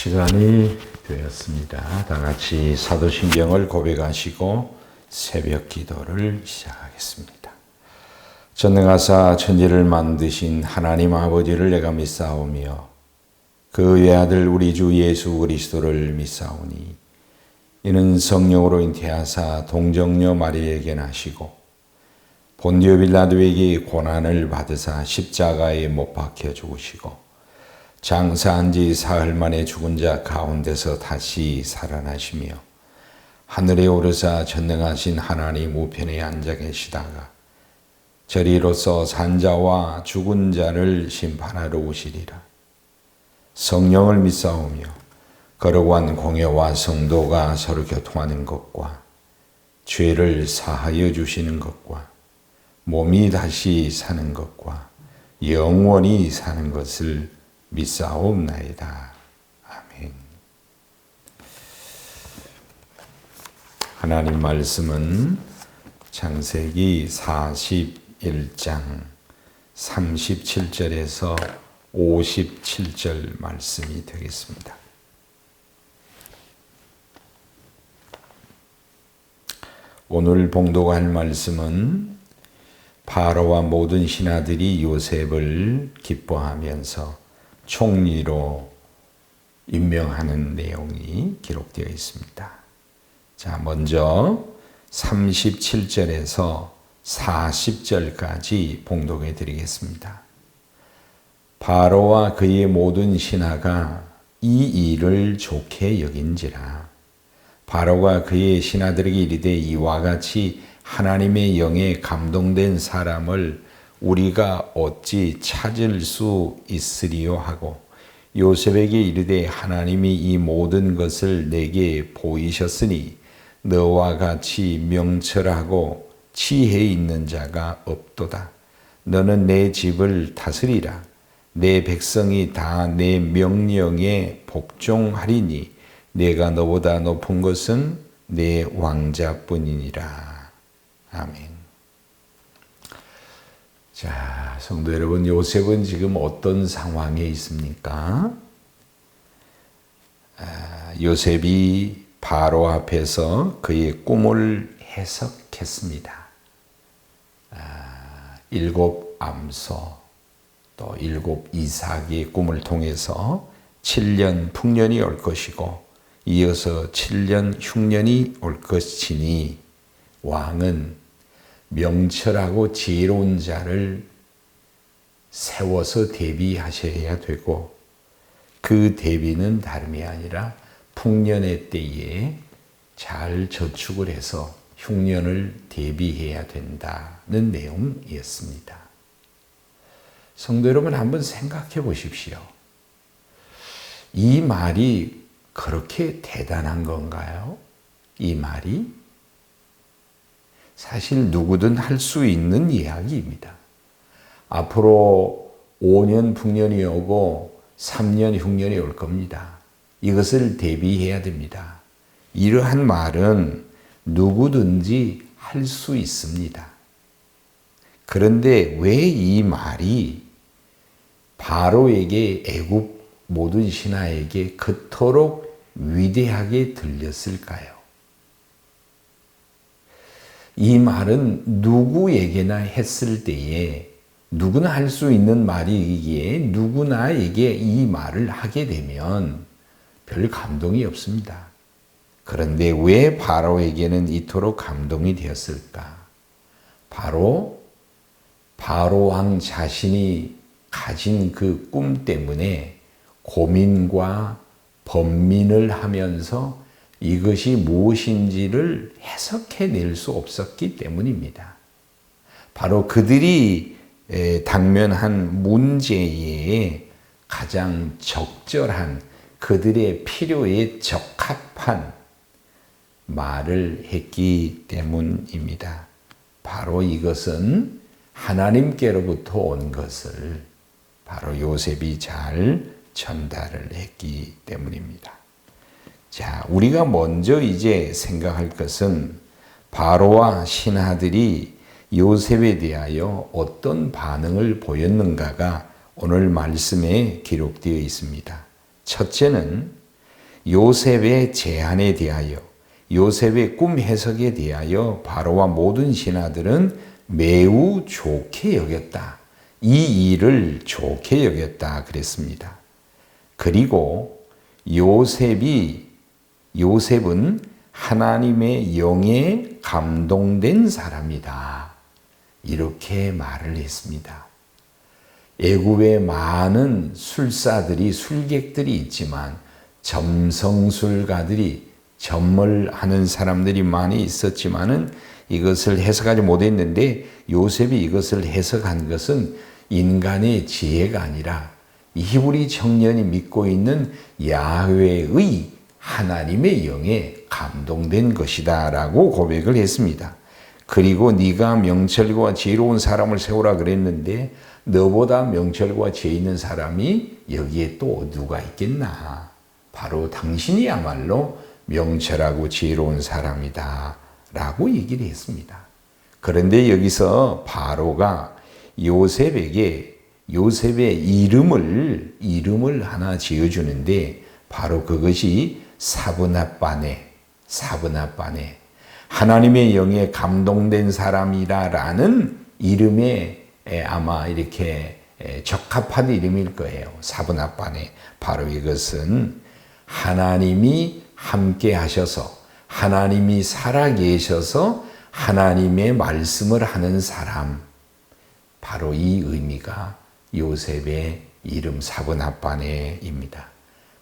시간이 되었습니다. 다 같이 사도신경을 고백하시고 새벽 기도를 시작하겠습니다. 전능하사 천지를 만드신 하나님 아버지를 내가 믿사오며 그 외아들 우리 주 예수 그리스도를 믿사오니 이는 성령으로 잉태하사 동정녀 마리에게 나시고 본디오 빌라도에게 고난을 받으사 십자가에 못 박혀 죽으시고 장사한 지 사흘 만에 죽은 자 가운데서 다시 살아나시며 하늘에 오르사 전능하신 하나님 우편에 앉아 계시다가 저리로서 산자와 죽은 자를 심판하러 오시리라. 성령을 믿사오며 거룩한 공회와 성도가 서로 교통하는 것과 죄를 사하여 주시는 것과 몸이 다시 사는 것과 영원히 사는 것을 믿사옵나이다. 아멘. 하나님 말씀은 창세기 41장 37절에서 57절 말씀이 되겠습니다. 오늘 봉독할 말씀은 바로와 모든 신하들이 요셉을 기뻐하면서 총리로 임명하는 내용이 기록되어 있습니다. 자, 먼저 37절에서 40절까지 봉독해 드리겠습니다. 바로와 그의 모든 신하가 이 일을 좋게 여긴지라. 바로가 그의 신하들에게 이르되 이와 같이 하나님의 영에 감동된 사람을 우리가 어찌 찾을 수 있으리요 하고 요셉에게 이르되 하나님이 이 모든 것을 내게 보이셨으니 너와 같이 명철하고 지혜 있는 자가 없도다. 너는 내 집을 다스리라. 내 백성이 다 내 명령에 복종하리니 내가 너보다 높은 것은 내 왕자뿐이니라. 아멘. 자, 성도 여러분, 요셉은 지금 어떤 상황에 있습니까? 요셉이 바로 앞에서 그의 꿈을 해석했습니다. 7 암소, 또 7 이삭의 꿈을 통해서 7년 풍년이 올 것이고 이어서 7년 흉년이 올 것이니 왕은 명철하고 지혜로운 자를 세워서 대비하셔야 되고 그 대비는 다름이 아니라 풍년의 때에 잘 저축을 해서 흉년을 대비해야 된다는 내용이었습니다. 성도 여러분, 한번 생각해 보십시오. 이 말이 그렇게 대단한 건가요? 이 말이? 사실 누구든 할 수 있는 이야기입니다. 앞으로 5년 풍년이 오고 3년 흉년이 올 겁니다. 이것을 대비해야 됩니다. 이러한 말은 누구든지 할 수 있습니다. 그런데 왜 이 말이 바로에게 애굽 모든 신하에게 그토록 위대하게 들렸을까요? 이 말은 누구에게나 했을 때에 누구나 할 수 있는 말이기에 누구나에게 이 말을 하게 되면 별 감동이 없습니다. 그런데 왜 바로에게는 이토록 감동이 되었을까? 바로 바로 왕 자신이 가진 그 꿈 때문에 고민과 번민을 하면서 이것이 무엇인지를 해석해낼 수 없었기 때문입니다. 바로 그들이 당면한 문제에 가장 적절한 그들의 필요에 적합한 말을 했기 때문입니다. 바로 이것은 하나님께로부터 온 것을 바로 요셉이 잘 전달을 했기 때문입니다. 자, 우리가 먼저 이제 생각할 것은 바로와 신하들이 요셉에 대하여 어떤 반응을 보였는가가 오늘 말씀에 기록되어 있습니다. 첫째는 요셉의 제안에 대하여, 요셉의 꿈 해석에 대하여 바로와 모든 신하들은 매우 좋게 여겼다. 이 일을 좋게 여겼다 그랬습니다. 그리고 요셉은 하나님의 영에 감동된 사람이다. 이렇게 말을 했습니다. 애굽에 많은 술객들이 있지만 점성술가들이 점을 하는 사람들이 많이 있었지만은 이것을 해석하지 못했는데 요셉이 이것을 해석한 것은 인간의 지혜가 아니라 이 히브리 청년이 믿고 있는 야훼의 하나님의 영에 감동된 것이다 라고 고백을 했습니다. 그리고 네가 명철과 지혜로운 사람을 세우라 그랬는데 너보다 명철과 지혜 있는 사람이 여기에 또 누가 있겠나. 바로 당신이야말로 명철하고 지혜로운 사람이다 라고 얘기를 했습니다. 그런데 여기서 바로가 요셉의 이름을 하나 지어주는데 바로 그것이 사브낫바네, 하나님의 영에 감동된 사람이라는 이름에 아마 이렇게 적합한 이름일 거예요. 사브낫바네. 바로 이것은 하나님이 함께 하셔서, 하나님이 살아계셔서 하나님의 말씀을 하는 사람. 바로 이 의미가 요셉의 이름 사브낫바네입니다.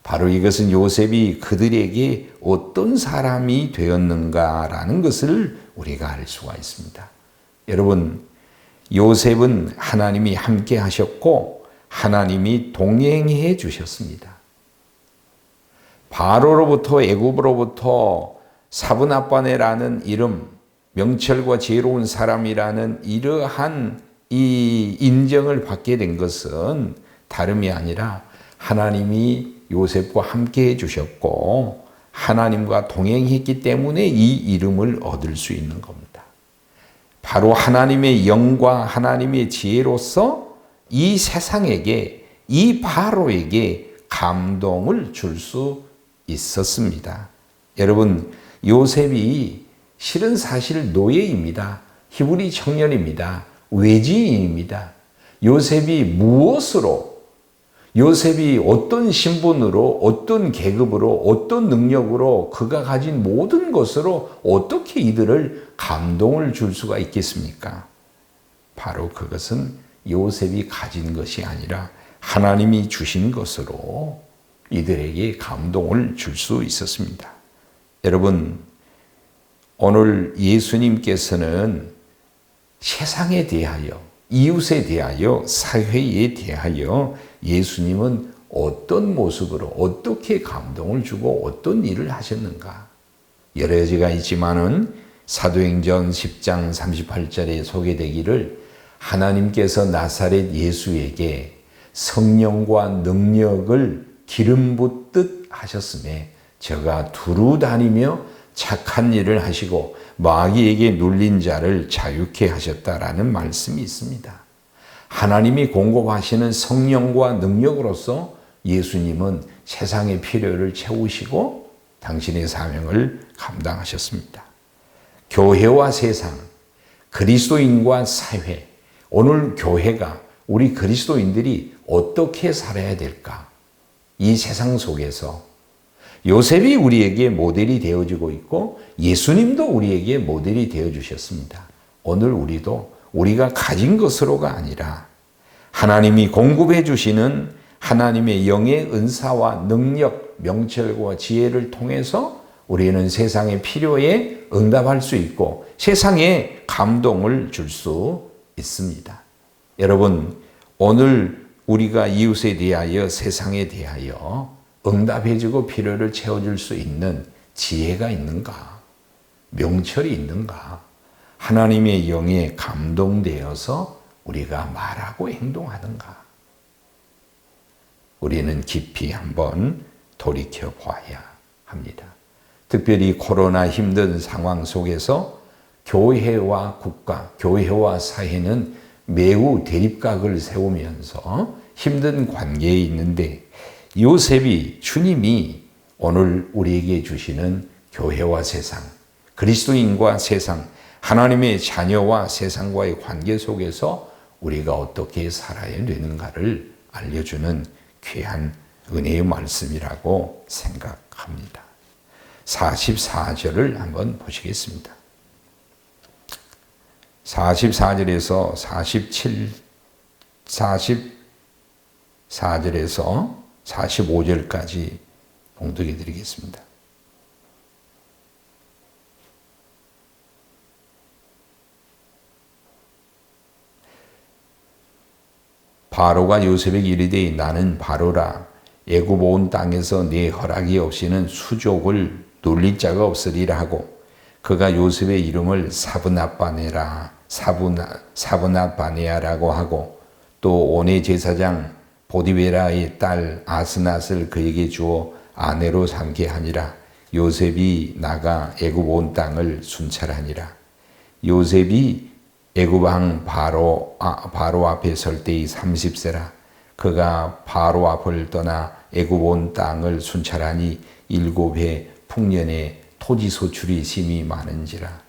바로 이것은 요셉이 그들에게 어떤 사람이 되었는가라는 것을 우리가 알 수가 있습니다. 여러분, 요셉은 하나님이 함께 하셨고 하나님이 동행해 주셨습니다. 바로로부터 애굽으로부터 사브낫바네라는 이름, 명철과 지혜로운 사람이라는 이러한 이 인정을 받게 된 것은 다름이 아니라 하나님이 요셉과 함께 해주셨고 하나님과 동행했기 때문에 이 이름을 얻을 수 있는 겁니다. 바로 하나님의 영과 하나님의 지혜로서 이 세상에게, 이 바로에게 감동을 줄 수 있었습니다. 여러분, 요셉이 실은 사실 노예입니다. 히브리 청년입니다. 외지인입니다. 요셉이 어떤 신분으로, 어떤 계급으로, 어떤 능력으로 그가 가진 모든 것으로 어떻게 이들을 감동을 줄 수가 있겠습니까? 바로 그것은 요셉이 가진 것이 아니라 하나님이 주신 것으로 이들에게 감동을 줄 수 있었습니다. 여러분, 오늘 예수님께서는 세상에 대하여, 이웃에 대하여, 사회에 대하여 예수님은 어떤 모습으로 어떻게 감동을 주고 어떤 일을 하셨는가? 여러 가지가 있지만은 사도행전 10장 38절에 소개되기를 하나님께서 나사렛 예수에게 성령과 능력을 기름 붓듯 하셨음에 저가 두루 다니며 착한 일을 하시고 마귀에게 눌린 자를 자유케 하셨다라는 말씀이 있습니다. 하나님이 공급하시는 성령과 능력으로서 예수님은 세상의 필요를 채우시고 당신의 사명을 감당하셨습니다. 교회와 세상, 그리스도인과 사회, 오늘 교회가, 우리 그리스도인들이 어떻게 살아야 될까? 이 세상 속에서 요셉이 우리에게 모델이 되어주고 있고 예수님도 우리에게 모델이 되어주셨습니다. 오늘 우리도 우리가 가진 것으로가 아니라 하나님이 공급해 주시는 하나님의 영의 은사와 능력, 명철과 지혜를 통해서 우리는 세상의 필요에 응답할 수 있고 세상에 감동을 줄 수 있습니다. 여러분, 오늘 우리가 이웃에 대하여, 세상에 대하여 응답해주고 필요를 채워줄 수 있는 지혜가 있는가? 명철이 있는가? 하나님의 영에 감동되어서 우리가 말하고 행동하는가? 우리는 깊이 한번 돌이켜 보아야 합니다. 특별히 코로나 힘든 상황 속에서 교회와 국가, 교회와 사회는 매우 대립각을 세우면서 힘든 관계에 있는데 요셉이, 주님이 오늘 우리에게 주시는 교회와 세상, 그리스도인과 세상, 하나님의 자녀와 세상과의 관계 속에서 우리가 어떻게 살아야 되는가를 알려주는 귀한 은혜의 말씀이라고 생각합니다. 44절을 한번 보시겠습니다. 44절에서 44절에서 45절까지 봉독해 드리겠습니다. 바로가 요셉에게 이르되 나는 바로라 애굽 온 땅에서 네 허락이 없이는 수족을 놀릴 자가 없으리라 하고 그가 요셉의 이름을 사브낫바네아라고 하고 또 온의 제사장 보디베라의 딸 아스낫을 그에게 주어 아내로 삼게 하니라. 요셉이 나가 애굽 온 땅을 순찰하니라. 요셉이 애굽 왕 바로 앞에 설 때이 30세라. 그가 바로 앞을 떠나 애굽 온 땅을 순찰하니 7해 풍년에 토지 소출이 심히 많은지라.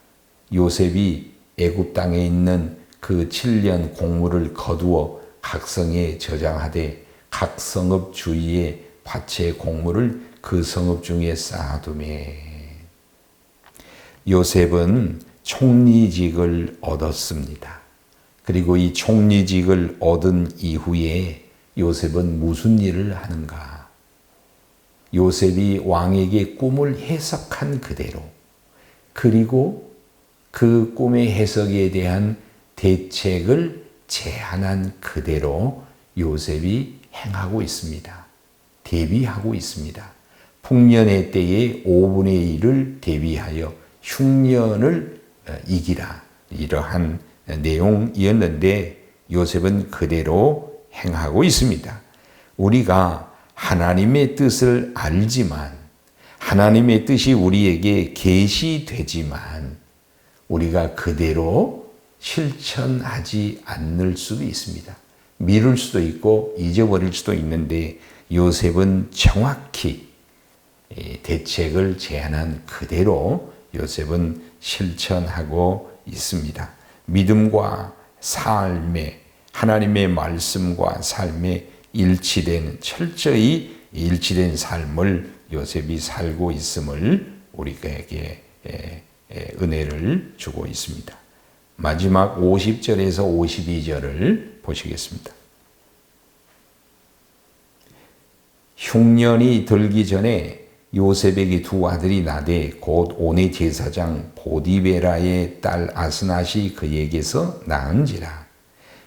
요셉이 애굽 땅에 있는 그 7년 곡물을 거두어 각 성에 저장하되 각 성읍 주위에 밭의 곡물을 그 성읍 중에 쌓아두매. 요셉은 총리직을 얻었습니다. 그리고 이 총리직을 얻은 이후에 요셉은 무슨 일을 하는가? 요셉이 왕에게 꿈을 해석한 그대로, 그리고 그 꿈의 해석에 대한 대책을 제안한 그대로 요셉이 행하고 있습니다. 대비하고 있습니다. 풍년의 때에 5분의 1을 대비하여 흉년을 이기라. 이러한 내용이었는데 요셉은 그대로 행하고 있습니다. 우리가 하나님의 뜻을 알지만 하나님의 뜻이 우리에게 계시되지만 우리가 그대로 실천하지 않을 수도 있습니다. 미룰 수도 있고 잊어버릴 수도 있는데 요셉은 정확히 대책을 제안한 그대로 요셉은 실천하고 있습니다. 믿음과 삶에 하나님의 말씀과 삶에 철저히 일치된 삶을 요셉이 살고 있음을 우리에게 은혜를 주고 있습니다. 마지막 50절에서 52절을 보시겠습니다. 흉년이 들기 전에 요셉에게 두 아들이 나되 곧 온의 제사장 보디베라의 딸 아스낫이 그에게서 낳은지라.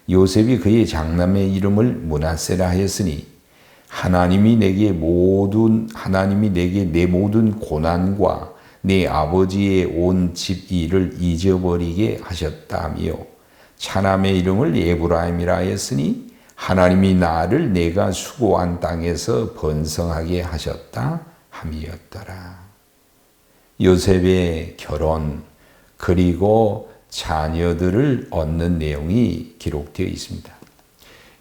요셉이 그의 장남의 이름을 므낫세라 하였으니 하나님이 내게 내 모든 고난과 내 아버지의 온 집 일을 잊어버리게 하셨다며 차남의 이름을 에브라임이라 하였으니 하나님이 나를 내가 수고한 땅에서 번성하게 하셨다 함이었더라. 요셉의 결혼 그리고 자녀들을 얻는 내용이 기록되어 있습니다.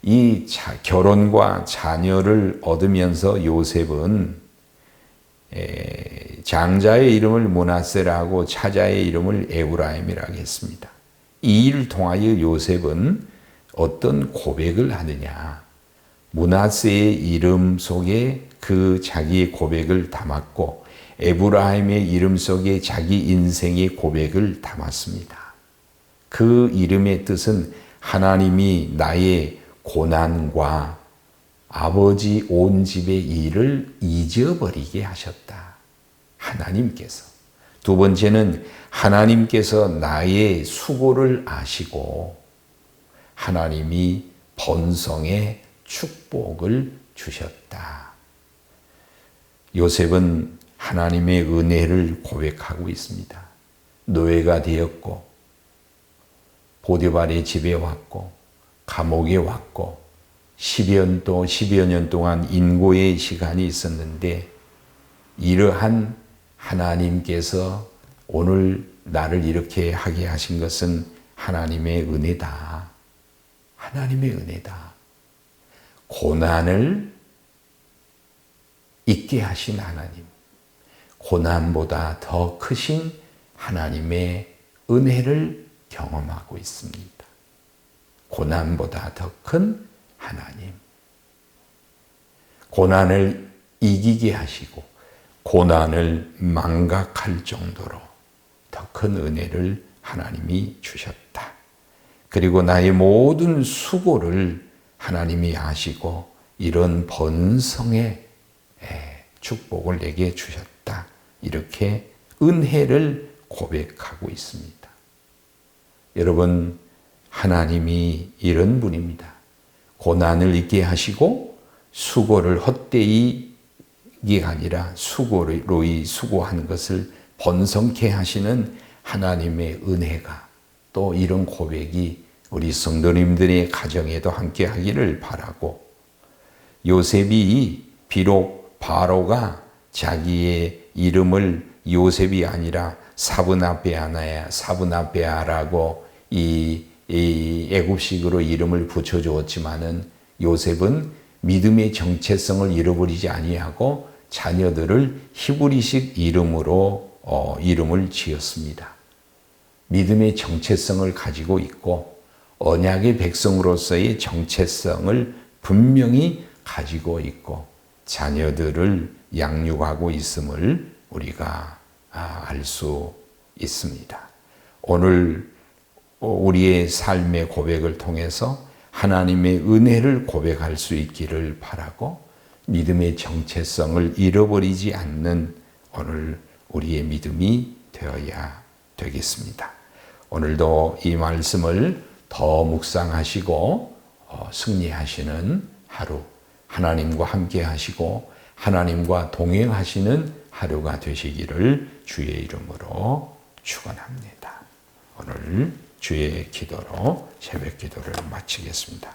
이 결혼과 자녀를 얻으면서 요셉은 장자의 이름을 므낫세라고 차자의 이름을 에브라임이라고 했습니다. 이 일을 통하여 요셉은 어떤 고백을 하느냐? 므낫세의 이름 속에 그 자기의 고백을 담았고 에브라임의 이름 속에 자기 인생의 고백을 담았습니다. 그 이름의 뜻은 하나님이 나의 고난과 아버지 온 집의 일을 잊어버리게 하셨다. 하나님께서. 두 번째는 하나님께서 나의 수고를 아시고 하나님이 번성의 축복을 주셨다. 요셉은 하나님의 은혜를 고백하고 있습니다. 노예가 되었고 보디발의 집에 왔고 감옥에 왔고 10여 년 동안 인고의 시간이 있었는데 이러한 하나님께서 오늘 나를 이렇게 하게 하신 것은 하나님의 은혜다. 하나님의 은혜다. 고난을 있게 하신 하나님, 고난보다 더 크신 하나님의 은혜를 경험하고 있습니다. 고난보다 더 큰 하나님. 고난을 이기게 하시고 고난을 망각할 정도로 더 큰 은혜를 하나님이 주셨다. 그리고 나의 모든 수고를 하나님이 아시고 이런 번성의 축복을 내게 주셨다. 이렇게 은혜를 고백하고 있습니다. 여러분, 하나님이 이런 분입니다. 고난을 있게 하시고 수고를 헛되이 이게 아니라 수고로 이 수고한 것을 번성케 하시는 하나님의 은혜가 또 이런 고백이 우리 성도님들의 가정에도 함께 하기를 바라고, 요셉이 비록 바로가 자기의 이름을 요셉이 아니라 사브나페아라고 이 애굽식으로 이름을 붙여주었지만은 요셉은 믿음의 정체성을 잃어버리지 아니하고 자녀들을 히브리식 이름으로 이름을 지었습니다. 믿음의 정체성을 가지고 있고 언약의 백성으로서의 정체성을 분명히 가지고 있고 자녀들을 양육하고 있음을 우리가 알 수 있습니다. 오늘 우리의 삶의 고백을 통해서 하나님의 은혜를 고백할 수 있기를 바라고 믿음의 정체성을 잃어버리지 않는 오늘 우리의 믿음이 되어야 되겠습니다. 오늘도 이 말씀을 더 묵상하시고 승리하시는 하루, 하나님과 함께 하시고 하나님과 동행하시는 하루가 되시기를 주의 이름으로 축원합니다. 오늘 주의 기도로 새벽 기도를 마치겠습니다.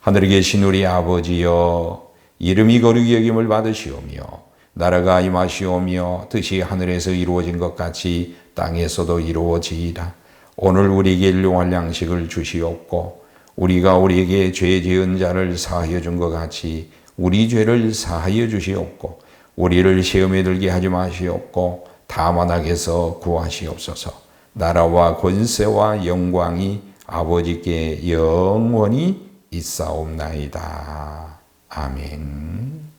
하늘에 계신 우리 아버지여, 이름이 거룩히 여김을 받으시오며 나라가 임하시오며 뜻이 하늘에서 이루어진 것 같이 땅에서도 이루어지이다. 오늘 우리에게 일용할 양식을 주시옵고 우리가 우리에게 죄 지은 자를 사하여 준 것 같이 우리 죄를 사하여 주시옵고 우리를 시험에 들게 하지 마시옵고 다만 악에서 구하시옵소서. 나라와 권세와 영광이 아버지께 영원히 있사옵나이다. 아멘.